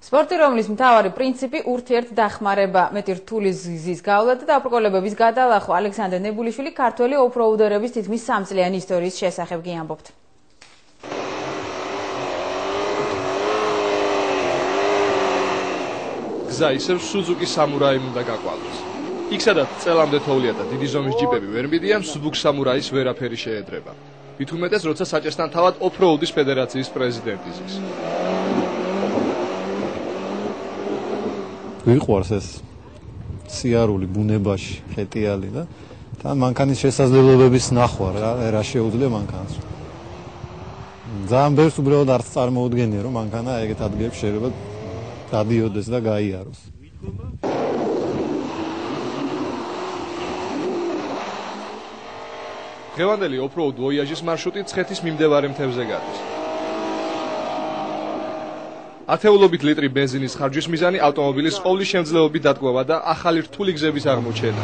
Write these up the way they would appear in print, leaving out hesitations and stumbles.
სპორტი, რომლის მთავარი პრინციპი ურთიერთდახმარება, მეტი რთული გზის გავლა და დაბრკოლებების გადალახვა. ალექსანდრე ნებულიშვილი ქართველი ოფროუდერების თითქმის 3 წლიანი ისტორიის შესახებ გიამბობთ. გზა ისევ სუზუკი სამურაიმ უნდა გაყვალოს. იქ სადაც წელამდე თოვლია და დიდი ზომის ჯიპები ვერ მიდიან, სუბუქ სამურაის ვერაფერი შეედრება. მით უმეტეს, როცა საჭესთან თავად ოფროუდის ფედერაციის პრეზიდენტი ზის. ვიყვარს ეს სიარული ბუნებაში, ხეტიალი და თან მანქანის შესაძლებლობების ნახვა რა შეუძლია მანქანას. ძალიან ბევრს უბრალოდ არც წარმოუდგენია, რომ მანქანა ეგეთ ადგილებში შეიძლება გადიოდეს და გაიაროს. დღევანდელი ოფროუდ ვოიაჟის მარშრუტი ცხეთის მიმდებარე მთებზე გადის. ათეულობით ლიტრი ბენზინის ხარჯვის მიზანი ავტომობილის ყოვლის შემძლეობით დატკბობა და ახალი რთული გზების აღმოჩენა.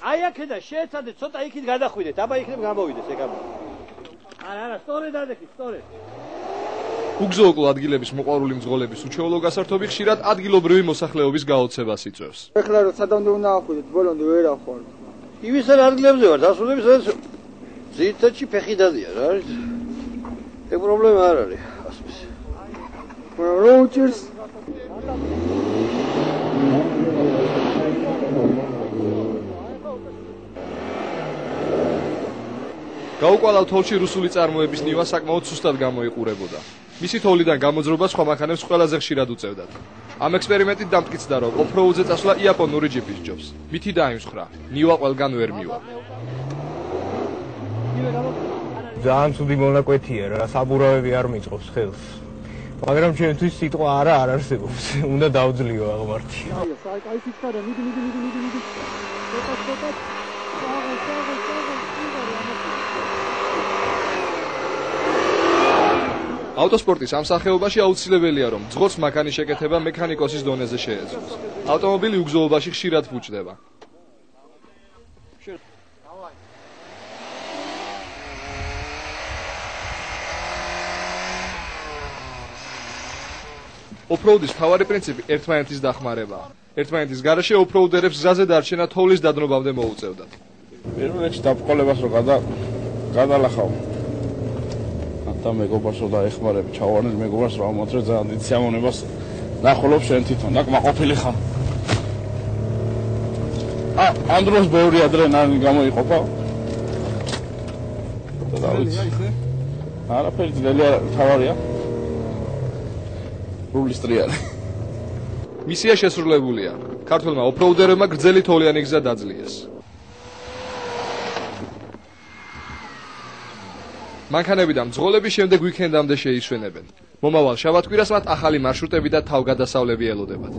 აი აქედან შეეცადეთ ცოტა იქით გადახვიდეთ, აბა იქნებ გამოვიდეს ეგ აბა. არა, სწორედ ადექით, სწორედ. უგზო-უკლო ადგილების მოყვარული მძღოლების უჩვეულო გასართობი ხშირად ადგილობრივი მოსახლეობის გაოცებას იწვევს. ეხლა რომ სადამდე უნდა ახვიდეთ, ბოლომდე ვერ ახვალ. იმის ადგილებზე ვარ, დასრულების ზირთაში ფეხი დადია რა არის? ეგ პრობლემა არ არის, ასպես. როუჩერს გაუკვალავ თოვლში რუსული წარმოების ნიშნა საკმაოდ სუსტად გამოიყურებოდა. მისი თოვლიდან გამოძრობა სხვა მანქანებს ყველაზე ხშირად უწევდათ. ამ ექსპერიმენტით დამტკიცდა, რომ ოფროუდზე წასვლა იაპონური ჯიპის ჯობს. მითი დაიმსხრა, ნიშნა ყველგან ვერ მივა. ძალიან ცუდი მონაკვეთია რა, საბურავები არ მიწყობს ხელს. მაგრამ ჩვენთვის სიტყვა არ არსებობს. უნდა დავძლიო აღმართი. აი ფიქრა, მიდი. ავტოსპორტის ამ სახეობაში აუცილებელია, რომ ძღოლს მანქანის შეკეთება მექანიკოსის დონეზე შეეძლოს. ავტომობილი უგზოობაში ხშირად ფუჭდება. ოფროუდის მთავარი პრინციპი ერთმანეთის დახმარებაა. ერთმანეთის გარეშე ოფროუდერებს გზაზე დარჩენა თოვლის დადნობამდე მოუწევდათ. პირველ რიგში დაბრკოლებას რო გადალახავ. და მეგობარს რო დაეხმარებ, ჩავარდნილ მეგობარს რა მოწრე ძალიან დიდ სიამოვნებას ნახულობ შენ თვითონ, დაკმაყოფილი ხარ. ამ დროს ბევრი ადრენალინი გამოიყოფა. და დავიცი. არაფერი ძნელი არ თავარია. რულის ტრიალი. მისია შესრულებულია. ქართველმა ოფროუდერებმა გრძელი თოვლიანი გზა დაძლიეს. მანქანები და მძღოლები შემდეგ ვიკენდამდე შეისვენებენ. მომავალ შაბათ-კვირას მათ ახალი მარშრუტები და თავგადასავლები ელოდებათ.